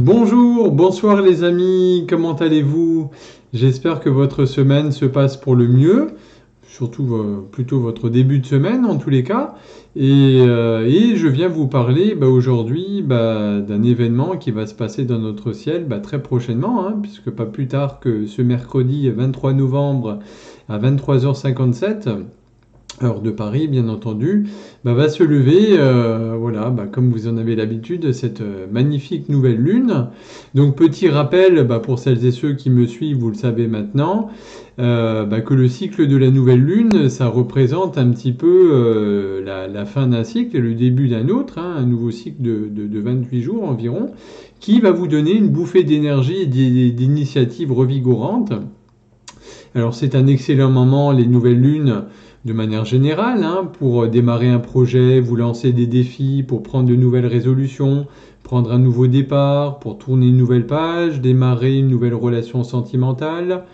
Bonjour, bonsoir les amis, comment allez-vous? J'espère que votre semaine se passe pour le mieux, surtout plutôt votre début de semaine en tous les cas. Et je viens vous parler aujourd'hui d'un événement qui va se passer dans notre ciel très prochainement, hein, puisque pas plus tard que ce mercredi 23 novembre à 23h57. Heure de Paris, bien entendu, va se lever, comme vous en avez l'habitude, cette magnifique nouvelle lune. Donc, petit rappel, pour celles et ceux qui me suivent, vous le savez maintenant, que le cycle de la nouvelle lune, ça représente un petit peu la fin d'un cycle et le début d'un autre, hein, un nouveau cycle de 28 jours environ, qui va vous donner une bouffée d'énergie et d'initiatives revigorantes. Alors c'est un excellent moment, les nouvelles lunes, de manière générale, hein, pour démarrer un projet, vous lancer des défis, pour prendre de nouvelles résolutions, prendre un nouveau départ, pour tourner une nouvelle page, démarrer une nouvelle relation sentimentale.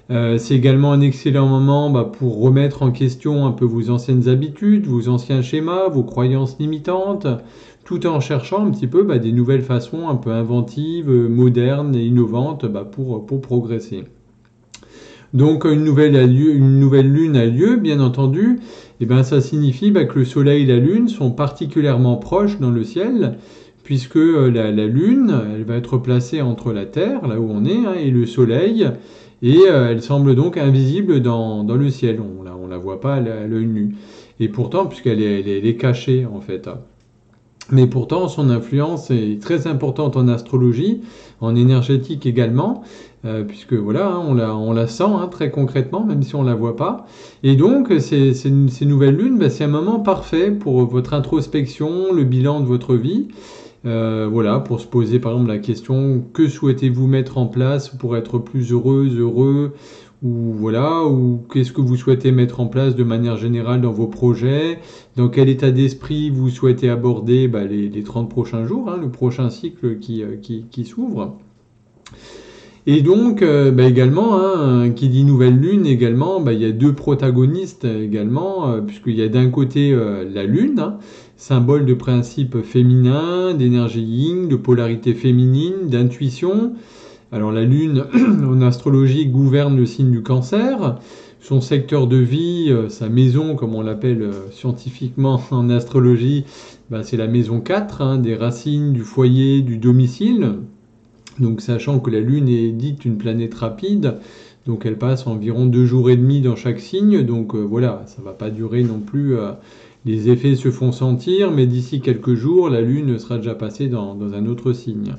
C'est également un excellent moment pour remettre en question un peu vos anciennes habitudes, vos anciens schémas, vos croyances limitantes, tout en cherchant un petit peu des nouvelles façons un peu inventives, modernes et innovantes pour progresser. Donc une nouvelle lune a lieu, bien entendu, et ça signifie que le Soleil et la Lune sont particulièrement proches dans le ciel, puisque la Lune, elle va être placée entre la Terre, là où on est, hein, et le Soleil, et elle semble donc invisible dans le ciel, on la voit pas à l'œil nu. Et pourtant, puisqu'elle est cachée en fait. Mais pourtant, son influence est très importante en astrologie, en énergétique également, puisque voilà, hein, on la sent hein, très concrètement, même si on ne la voit pas. Et donc, ces nouvelles lunes, c'est un moment parfait pour votre introspection, le bilan de votre vie. Voilà, pour se poser par exemple la question, que souhaitez-vous mettre en place pour être plus heureuse, heureux, ou voilà, ou qu'est-ce que vous souhaitez mettre en place de manière générale dans vos projets, dans quel état d'esprit vous souhaitez aborder les 30 prochains jours, hein, le prochain cycle qui s'ouvre. Et donc, également, hein, qui dit nouvelle lune, également, il y a deux protagonistes également, puisqu'il y a d'un côté la lune, hein, symbole de principe féminin, d'énergie yin, de polarité féminine, d'intuition. Alors la lune, en astrologie, gouverne le signe du cancer. Son secteur de vie, sa maison, comme on l'appelle scientifiquement en astrologie, c'est la maison 4, hein, des racines, du foyer, du domicile. Donc sachant que la Lune est dite une planète rapide, donc elle passe environ 2 jours et demi dans chaque signe, donc voilà, ça ne va pas durer non plus, les effets se font sentir, mais d'ici quelques jours, la Lune sera déjà passée dans un autre signe.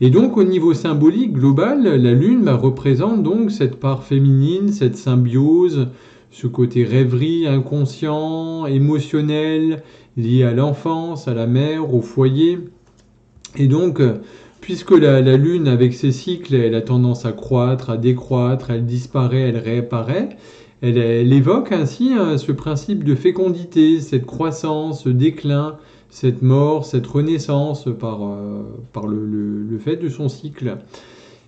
Et donc au niveau symbolique global, la Lune représente donc cette part féminine, cette symbiose, ce côté rêverie, inconscient, émotionnel, lié à l'enfance, à la mère, au foyer. Et donc, puisque la Lune, avec ses cycles, elle a tendance à croître, à décroître, elle disparaît, elle réapparaît, elle évoque ainsi ce principe de fécondité, cette croissance, ce déclin, cette mort, cette renaissance par le fait de son cycle.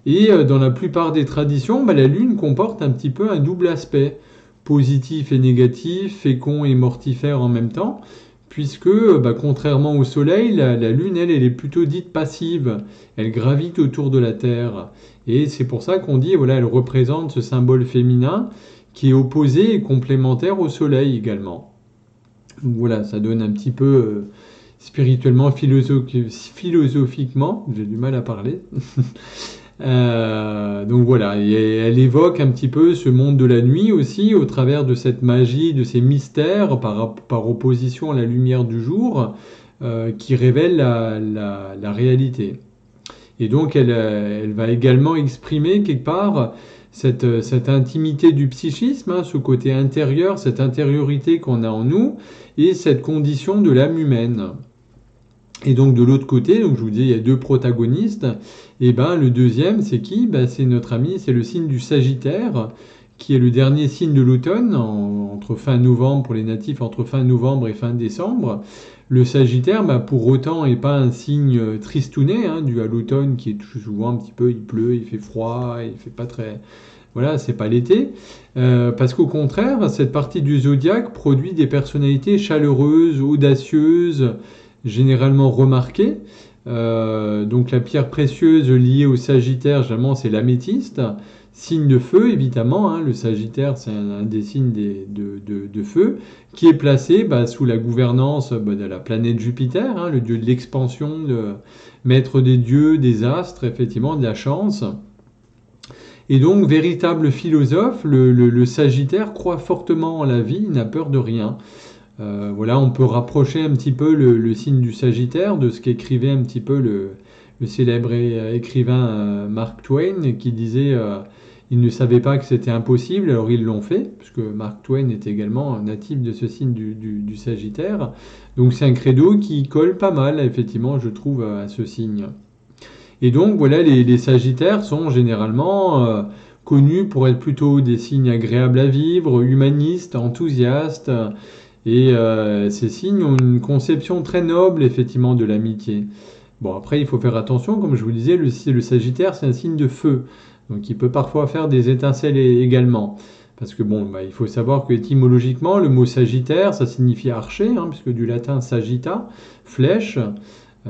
Et dans la plupart des traditions, la Lune comporte un petit peu un double aspect, positif et négatif, fécond et mortifère en même temps, puisque contrairement au Soleil, la Lune, elle est plutôt dite passive, elle gravite autour de la Terre. Et c'est pour ça qu'on dit, voilà, elle représente ce symbole féminin qui est opposé et complémentaire au Soleil également. Donc voilà, ça donne un petit peu spirituellement, philosophiquement, j'ai du mal à parler. Donc voilà, et elle évoque un petit peu ce monde de la nuit aussi, au travers de cette magie, de ces mystères, par opposition à la lumière du jour, qui révèle la réalité. Et donc elle va également exprimer quelque part cette intimité du psychisme, hein, ce côté intérieur, cette intériorité qu'on a en nous, et cette condition de l'âme humaine. Et donc de l'autre côté, donc je vous dis, il y a deux protagonistes. Et le deuxième, c'est qui? C'est notre ami, c'est le signe du Sagittaire, qui est le dernier signe de l'automne, entre fin novembre, pour les natifs, entre fin novembre et fin décembre. Le Sagittaire, pour autant, n'est pas un signe tristounet, hein, dû à l'automne, qui est souvent un petit peu, il pleut, il fait froid, il fait pas très... Voilà, c'est pas l'été. Parce qu'au contraire, cette partie du zodiaque produit des personnalités chaleureuses, audacieuses, généralement remarquées, Donc la pierre précieuse liée au Sagittaire, généralement, c'est l'améthyste. Signe de feu, évidemment, hein, le Sagittaire, c'est un des signes de feu, qui est placé sous la gouvernance de la planète Jupiter, hein, le dieu de l'expansion, le maître des dieux, des astres, effectivement, de la chance. Et donc, véritable philosophe, le Sagittaire croit fortement en la vie, il n'a peur de rien. Voilà, on peut rapprocher un petit peu le signe du Sagittaire de ce qu'écrivait un petit peu le célèbre écrivain Mark Twain, qui disait ils ne savaient pas que c'était impossible, alors ils l'ont fait, puisque Mark Twain est également un natif de ce signe du Sagittaire. Donc c'est un credo qui colle pas mal, effectivement, je trouve, à ce signe. Et donc voilà, les Sagittaires sont généralement connus pour être plutôt des signes agréables à vivre, humanistes, enthousiastes, et ces signes ont une conception très noble, effectivement, de l'amitié. Bon, après, il faut faire attention, comme je vous le disais, le Sagittaire, c'est un signe de feu. Donc il peut parfois faire des étincelles également. Parce que bon, il faut savoir que étymologiquement, le mot Sagittaire, ça signifie archer, hein, puisque du latin sagitta, flèche.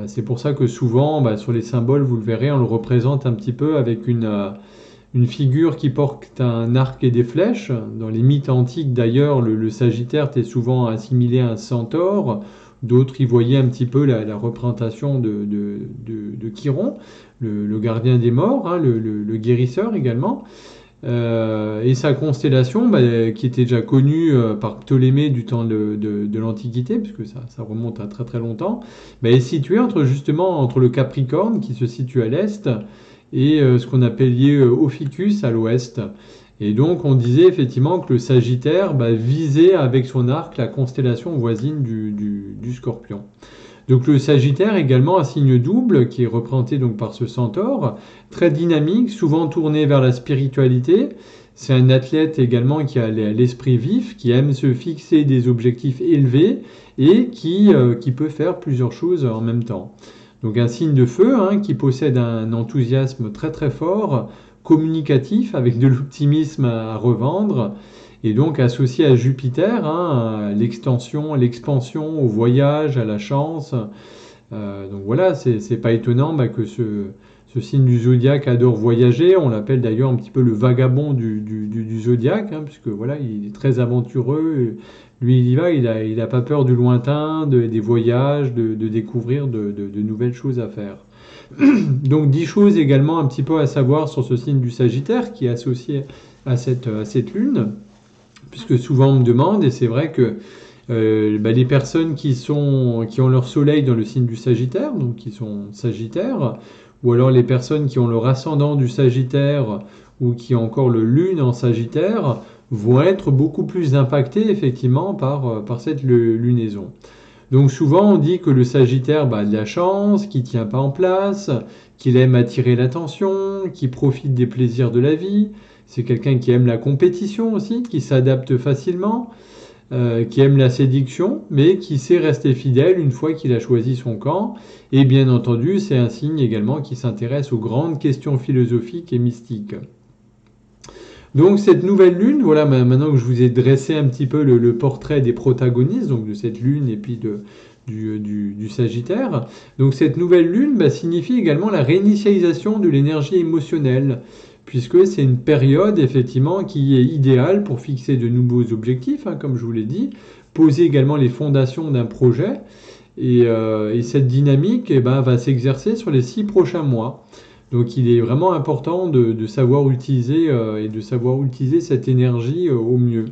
C'est pour ça que souvent, sur les symboles, vous le verrez, on le représente un petit peu avec une figure qui porte un arc et des flèches. Dans les mythes antiques, d'ailleurs, le Sagittaire était souvent assimilé à un centaure. D'autres y voyaient un petit peu la représentation de Chiron, le gardien des morts, hein, le guérisseur également. Et sa constellation, qui était déjà connue par Ptolémée du temps de l'Antiquité, puisque ça remonte à très très longtemps, est située justement entre le Capricorne, qui se situe à l'est, et ce qu'on appelait Ophiuchus à l'ouest. Et donc on disait effectivement que le Sagittaire visait avec son arc la constellation voisine du Scorpion. Donc le Sagittaire également un signe double qui est représenté donc par ce centaure, très dynamique, souvent tourné vers la spiritualité. C'est un athlète également qui a l'esprit vif, qui aime se fixer des objectifs élevés et qui peut faire plusieurs choses en même temps. Donc un signe de feu qui possède un enthousiasme très très fort, communicatif, avec de l'optimisme à revendre, et donc associé à Jupiter, à l'extension, à l'expansion, au voyage, à la chance. Donc voilà, c'est pas étonnant que ce signe du zodiaque adore voyager. On l'appelle d'ailleurs un petit peu le vagabond du zodiaque, puisque voilà, il est très aventureux. Lui, il y va, il a pas peur du lointain, des voyages, de découvrir de nouvelles choses à faire. Donc 10 choses également un petit peu à savoir sur ce signe du Sagittaire qui est associé à cette lune, puisque souvent on me demande, et c'est vrai que les personnes qui ont leur soleil dans le signe du Sagittaire, donc qui sont Sagittaires, ou alors les personnes qui ont leur ascendant du Sagittaire ou qui ont encore le lune en Sagittaire, vont être beaucoup plus impactées effectivement par cette lunaison. Donc souvent on dit que le Sagittaire a de la chance, qu'il ne tient pas en place, qu'il aime attirer l'attention, qu'il profite des plaisirs de la vie. C'est quelqu'un qui aime la compétition aussi, qui s'adapte facilement, qui aime la séduction, mais qui sait rester fidèle une fois qu'il a choisi son camp. Et bien entendu, c'est un signe également qui s'intéresse aux grandes questions philosophiques et mystiques. Donc cette nouvelle lune, voilà, maintenant que je vous ai dressé un petit peu le portrait des protagonistes, donc de cette lune et puis du Sagittaire, donc cette nouvelle lune signifie également la réinitialisation de l'énergie émotionnelle, puisque c'est une période effectivement qui est idéale pour fixer de nouveaux objectifs, comme je vous l'ai dit, poser également les fondations d'un projet, et cette dynamique va s'exercer sur les 6 prochains mois. Donc il est vraiment important de savoir utiliser et de savoir utiliser cette énergie au mieux.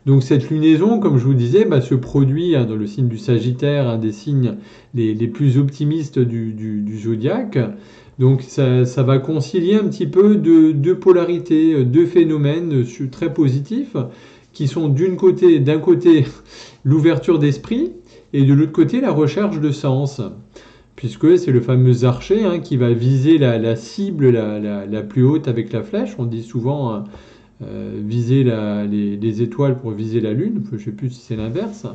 Donc cette lunaison, comme je vous disais, se produit dans le signe du Sagittaire, un des signes les plus optimistes du zodiaque. Donc ça va concilier un petit peu deux polarités, deux phénomènes très positifs qui sont d'un côté l'ouverture d'esprit et de l'autre côté la recherche de sens. Puisque c'est le fameux archer qui va viser la cible la plus haute avec la flèche. On dit souvent viser les étoiles pour viser la lune, je ne sais plus si c'est l'inverse.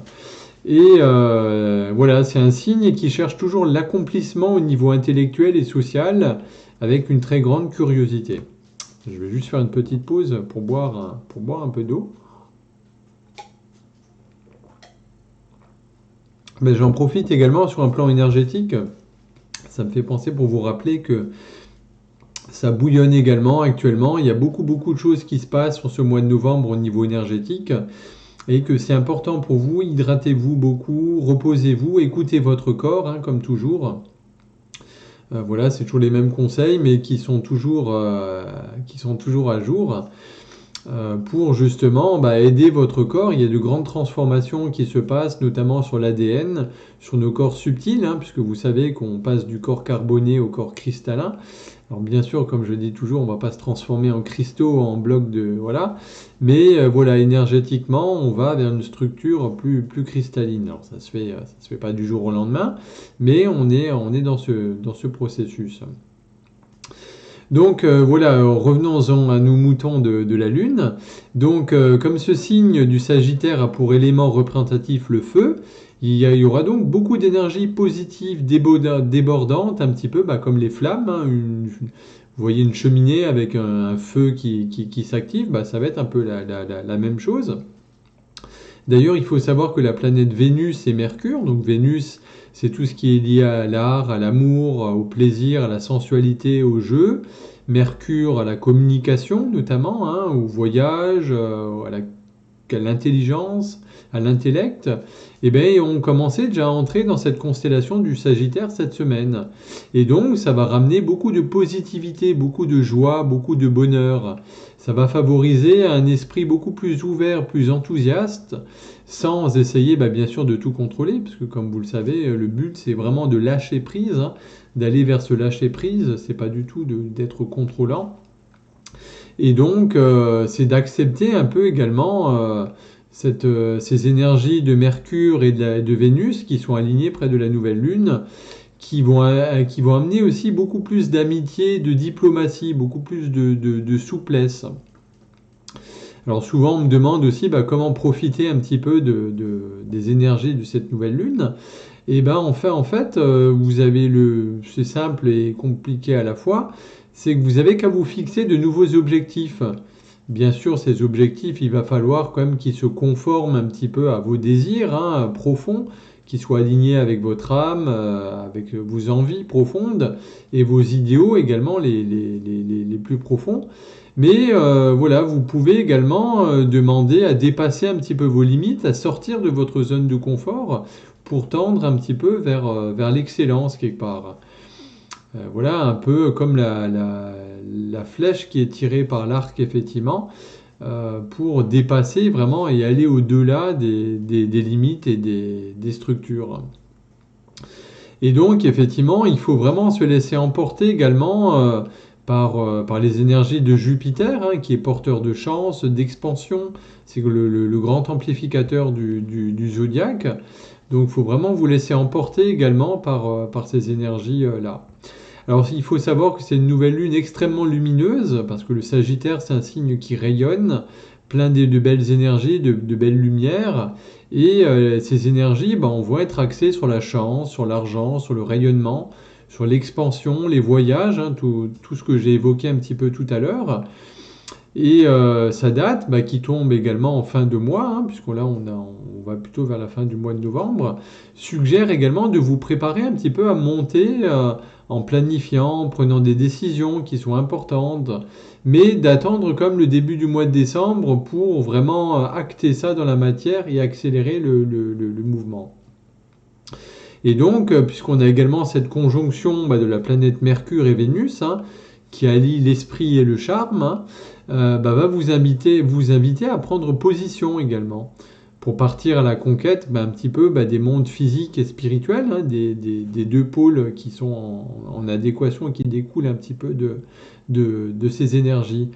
Et voilà, c'est un signe qui cherche toujours l'accomplissement au niveau intellectuel et social avec une très grande curiosité. Je vais juste faire une petite pause pour boire un peu d'eau. J'en profite également sur un plan énergétique Ça me fait penser pour vous rappeler que ça bouillonne également actuellement. Il y a beaucoup de choses qui se passent sur ce mois de novembre au niveau énergétique et que c'est important pour vous. Hydratez-vous beaucoup, reposez-vous, écoutez votre corps, hein, comme toujours. Voilà, c'est toujours les mêmes conseils, mais qui sont toujours à jour pour justement aider votre corps. Il y a de grandes transformations qui se passent, notamment sur l'ADN, sur nos corps subtils, hein, puisque vous savez qu'on passe du corps carboné au corps cristallin. Alors bien sûr, comme je dis toujours, on ne va pas se transformer en cristaux, en blocs de... Voilà. Mais voilà, énergétiquement, on va vers une structure plus cristalline. Alors ça se fait pas du jour au lendemain, mais on est dans ce processus. Donc voilà, revenons-en à nos moutons de la Lune. Donc comme ce signe du Sagittaire a pour élément représentatif le feu, il y aura donc beaucoup d'énergie positive débordante, un petit peu comme les flammes. Hein, vous voyez une cheminée avec un feu qui s'active, ça va être un peu la même chose. D'ailleurs, il faut savoir que la planète Vénus et Mercure, donc Vénus, c'est tout ce qui est lié à l'art, à l'amour, au plaisir, à la sensualité, au jeu. Mercure à la communication notamment, hein, au voyage, à l'intelligence, à l'intellect. Et bien, on commençait déjà à entrer dans cette constellation du Sagittaire cette semaine. Et donc, ça va ramener beaucoup de positivité, beaucoup de joie, beaucoup de bonheur. Ça va favoriser un esprit beaucoup plus ouvert, plus enthousiaste, sans essayer bien sûr de tout contrôler, parce que comme vous le savez, le but c'est vraiment de lâcher prise, hein, d'aller vers ce lâcher prise, c'est pas du tout d'être contrôlant. Et donc c'est d'accepter un peu également ces énergies de Mercure et de Vénus qui sont alignées près de la nouvelle Lune, qui vont amener aussi beaucoup plus d'amitié, de diplomatie, beaucoup plus de souplesse. Alors souvent on me demande aussi comment profiter un petit peu des énergies de cette nouvelle Lune. Et en fait, vous avez c'est simple et compliqué à la fois, c'est que vous avez qu'à vous fixer de nouveaux objectifs. Bien sûr, ces objectifs, il va falloir quand même qu'ils se conforment un petit peu à vos désirs, hein, profonds, qu'ils soient alignés avec votre âme, avec vos envies profondes et vos idéaux également les plus profonds. Mais voilà, vous pouvez également demander à dépasser un petit peu vos limites, à sortir de votre zone de confort pour tendre un petit peu vers l'excellence quelque part. Voilà, un peu comme la flèche qui est tirée par l'arc, effectivement, pour dépasser vraiment et aller au-delà des limites et des structures. Et donc, effectivement, il faut vraiment se laisser emporter également par les énergies de Jupiter, hein, qui est porteur de chance, d'expansion. C'est le grand amplificateur du zodiaque. Donc il faut vraiment vous laisser emporter également par ces énergies-là. Alors il faut savoir que c'est une nouvelle lune extrêmement lumineuse, parce que le Sagittaire c'est un signe qui rayonne, plein de belles énergies, de belles lumières. Et ces énergies vont être axées sur la chance, sur l'argent, sur le rayonnement, sur l'expansion, les voyages, hein, tout ce que j'ai évoqué un petit peu tout à l'heure. Et sa date, qui tombe également en fin de mois, hein, puisqu'on on va plutôt vers la fin du mois de novembre, suggère également de vous préparer un petit peu à monter en planifiant, en prenant des décisions qui sont importantes, mais d'attendre comme le début du mois de décembre pour vraiment acter ça dans la matière et accélérer le mouvement. Et donc, puisqu'on a également cette conjonction de la planète Mercure et Vénus, hein, qui allie l'esprit et le charme, hein, va vous inviter à prendre position également, pour partir à la conquête un petit peu des mondes physiques et spirituels, hein, des deux pôles qui sont en adéquation et qui découlent un petit peu de ces énergies.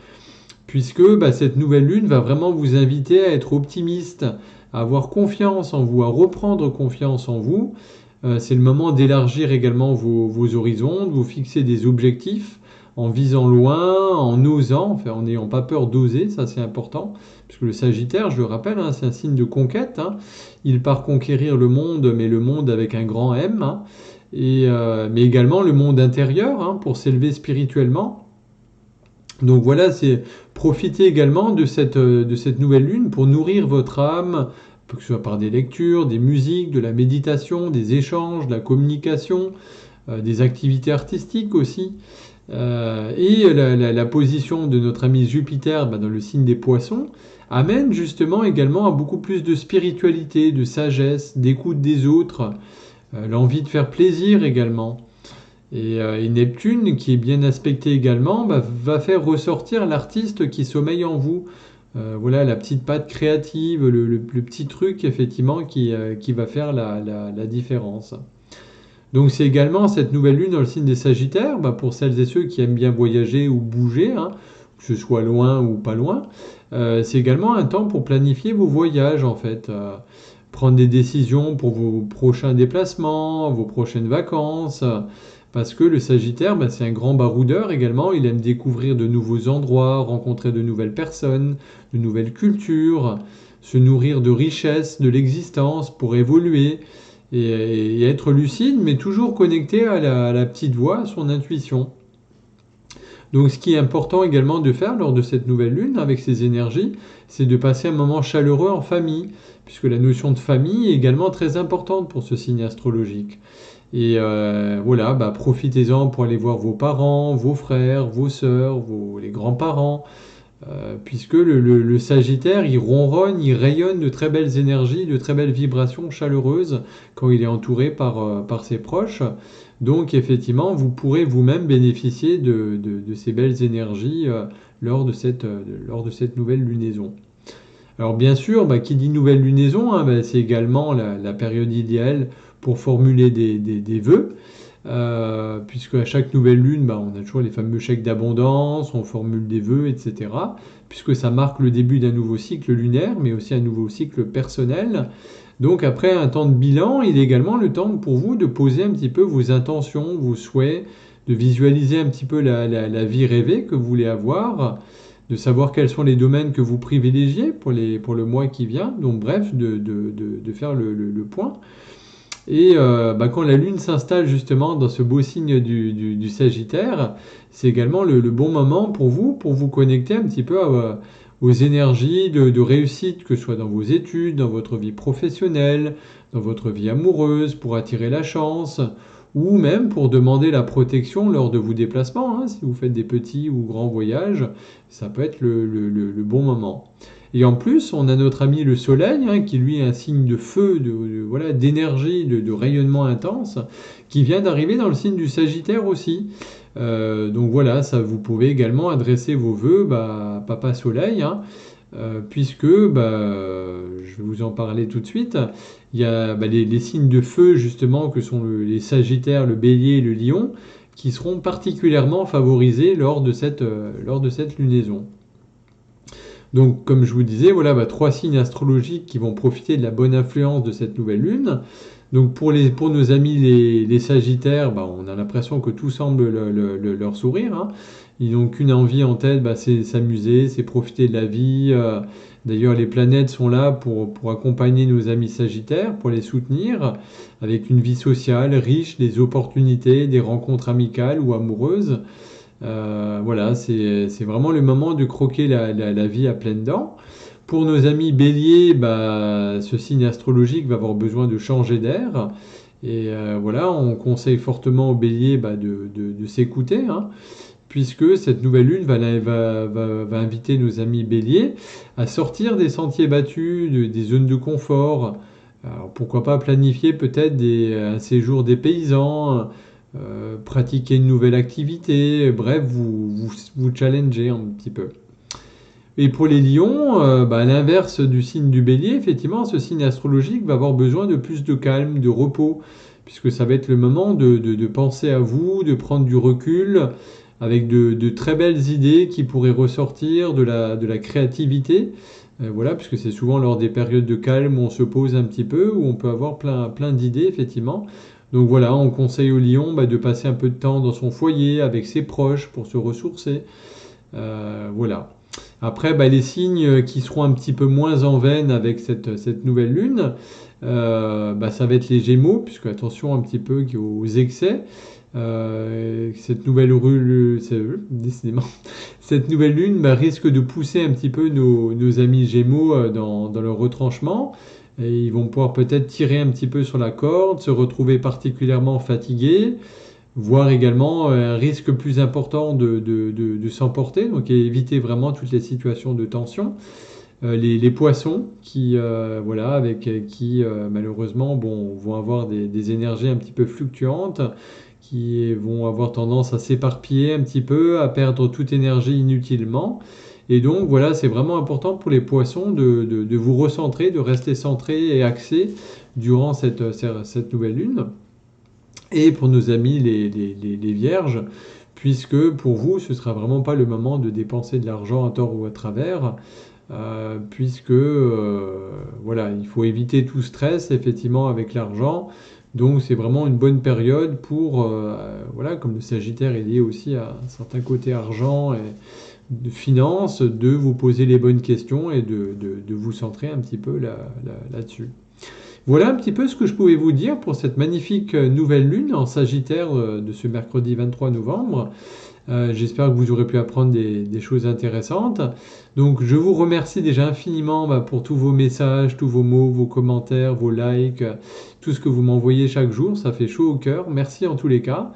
Puisque cette nouvelle lune va vraiment vous inviter à être optimiste, à avoir confiance en vous, à reprendre confiance en vous. C'est le moment d'élargir également vos horizons, de vous fixer des objectifs, en visant loin, en osant, en n'ayant pas peur d'oser, ça c'est important, puisque le Sagittaire, je le rappelle, hein, c'est un signe de conquête, hein. Il part conquérir le monde, mais le monde avec un grand M, hein, mais également le monde intérieur, hein, pour s'élever spirituellement. Donc voilà, c'est profiter également de cette nouvelle lune pour nourrir votre âme, que ce soit par des lectures, des musiques, de la méditation, des échanges, de la communication, des activités artistiques aussi. Et la position de notre ami Jupiter dans le signe des poissons amène justement également à beaucoup plus de spiritualité, de sagesse, d'écoute des autres, l'envie de faire plaisir également. Et Neptune, qui est bien aspecté également, va faire ressortir l'artiste qui sommeille en vous. Voilà, la petite patte créative, le petit truc effectivement qui va faire la différence. Donc c'est également cette nouvelle lune dans le signe des Sagittaires, pour celles et ceux qui aiment bien voyager ou bouger, hein, que ce soit loin ou pas loin. C'est également un temps pour planifier vos voyages en fait. Prendre des décisions pour vos prochains déplacements, vos prochaines vacances. Parce que le Sagittaire, c'est un grand baroudeur également. Il aime découvrir de nouveaux endroits, rencontrer de nouvelles personnes, de nouvelles cultures, se nourrir de richesses de l'existence pour évoluer et être lucide, mais toujours connecté à la petite voix, à son intuition. Donc ce qui est important également de faire lors de cette nouvelle lune avec ces énergies, c'est de passer un moment chaleureux en famille, puisque la notion de famille est également très importante pour ce signe astrologique. Et voilà, profitez-en pour aller voir vos parents, vos frères, vos sœurs, les grands-parents, puisque le Sagittaire, il ronronne, il rayonne de très belles énergies, de très belles vibrations chaleureuses quand il est entouré par ses proches. Donc effectivement, vous pourrez vous-même bénéficier de ces belles énergies lors de cette nouvelle lunaison. Alors bien sûr, qui dit nouvelle lunaison, c'est également la période idéale pour formuler des vœux, puisque à chaque nouvelle lune, on a toujours les fameux chèques d'abondance, on formule des vœux, etc. Puisque ça marque le début d'un nouveau cycle lunaire, mais aussi un nouveau cycle personnel. Donc après un temps de bilan, il est également le temps pour vous de poser un petit peu vos intentions, vos souhaits, de visualiser un petit peu la vie rêvée que vous voulez avoir, de savoir quels sont les domaines que vous privilégiez pour le mois qui vient. Donc bref, de faire le point. Et quand la Lune s'installe justement dans ce beau signe du Sagittaire, c'est également le bon moment pour vous connecter un petit peu aux énergies de réussite, que ce soit dans vos études, dans votre vie professionnelle, dans votre vie amoureuse, pour attirer la chance, ou même pour demander la protection lors de vos déplacements. Hein, si vous faites des petits ou grands voyages, ça peut être le bon moment. Et en plus, on a notre ami le Soleil, qui lui est un signe de feu, voilà, d'énergie, de rayonnement intense, qui vient d'arriver dans le signe du Sagittaire aussi. Donc voilà, ça vous pouvez également adresser vos vœux à Papa Soleil, puisque, je vais vous en parler tout de suite, il y a les signes de feu justement que sont les Sagittaires, le Bélier et le Lion, qui seront particulièrement favorisés lors de cette lunaison. Donc, comme je vous disais, voilà 3 signes astrologiques qui vont profiter de la bonne influence de cette nouvelle lune. Donc, pour nos amis les Sagittaires, on a l'impression que tout semble leur sourire. Hein. Ils n'ont qu'une envie en tête, c'est s'amuser, c'est profiter de la vie. D'ailleurs, les planètes sont là pour accompagner nos amis Sagittaires, pour les soutenir, avec une vie sociale riche, des opportunités, des rencontres amicales ou amoureuses. Voilà, c'est vraiment le moment de croquer la vie à pleines dents. Pour nos amis Bélier, ce signe astrologique va avoir besoin de changer d'air. Et voilà, on conseille fortement aux Béliers de s'écouter, puisque cette nouvelle lune va inviter nos amis Béliers à sortir des sentiers battus, des zones de confort. Alors, pourquoi pas planifier peut-être un séjour des paysans, pratiquer une nouvelle activité, bref, vous challenger un petit peu. Et pour les lions, à l'inverse du signe du bélier, effectivement, ce signe astrologique va avoir besoin de plus de calme, de repos, puisque ça va être le moment de penser à vous, de prendre du recul, avec de très belles idées qui pourraient ressortir, de la créativité. Voilà, puisque c'est souvent lors des périodes de calme où on se pose un petit peu, où on peut avoir plein d'idées, effectivement. Donc voilà, on conseille au lion de passer un peu de temps dans son foyer, avec ses proches, pour se ressourcer. Voilà. Après, les signes qui seront un petit peu moins en veine avec cette nouvelle lune, ça va être les Gémeaux, puisque attention un petit peu aux excès. Cette nouvelle lune risque de pousser un petit peu nos amis Gémeaux dans leur retranchement. Et ils vont pouvoir peut-être tirer un petit peu sur la corde, se retrouver particulièrement fatigués, voire également un risque plus important de s'emporter, donc éviter vraiment toutes les situations de tension. Les poissons qui, voilà, qui malheureusement vont avoir des énergies un petit peu fluctuantes, qui vont avoir tendance à s'éparpiller un petit peu, à perdre toute énergie inutilement. Et donc voilà, c'est vraiment important pour les poissons de vous recentrer, de rester centré et axé durant cette nouvelle lune. Et pour nos amis les vierges, puisque pour vous, ce ne sera vraiment pas le moment de dépenser de l'argent à tort ou à travers, puisque voilà, il faut éviter tout stress effectivement avec l'argent. Donc c'est vraiment une bonne période pour, voilà, comme le Sagittaire est lié aussi à un certain côté argent et de finances, de vous poser les bonnes questions et de vous centrer un petit peu là-dessus. Voilà un petit peu ce que je pouvais vous dire pour cette magnifique nouvelle lune en Sagittaire de ce mercredi 23 novembre. J'espère que vous aurez pu apprendre des choses intéressantes. Donc je vous remercie déjà infiniment pour tous vos messages, tous vos mots, vos commentaires, vos likes, tout ce que vous m'envoyez chaque jour. Ça fait chaud au cœur. Merci en tous les cas.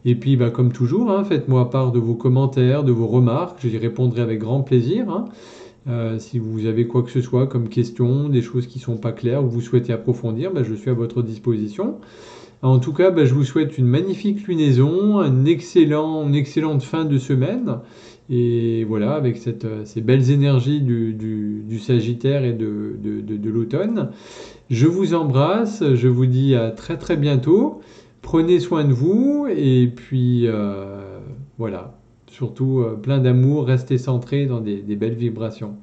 Et puis comme toujours, faites-moi part de vos commentaires, de vos remarques. J'y répondrai avec grand plaisir. Si vous avez quoi que ce soit comme question, des choses qui ne sont pas claires ou vous souhaitez approfondir, je suis à votre disposition. En tout cas, je vous souhaite une magnifique lunaison, une excellente fin de semaine. Et voilà, avec ces belles énergies du Sagittaire et de l'automne. Je vous embrasse, je vous dis à très très bientôt. Prenez soin de vous et puis voilà. Surtout plein d'amour, restez centré dans des belles vibrations.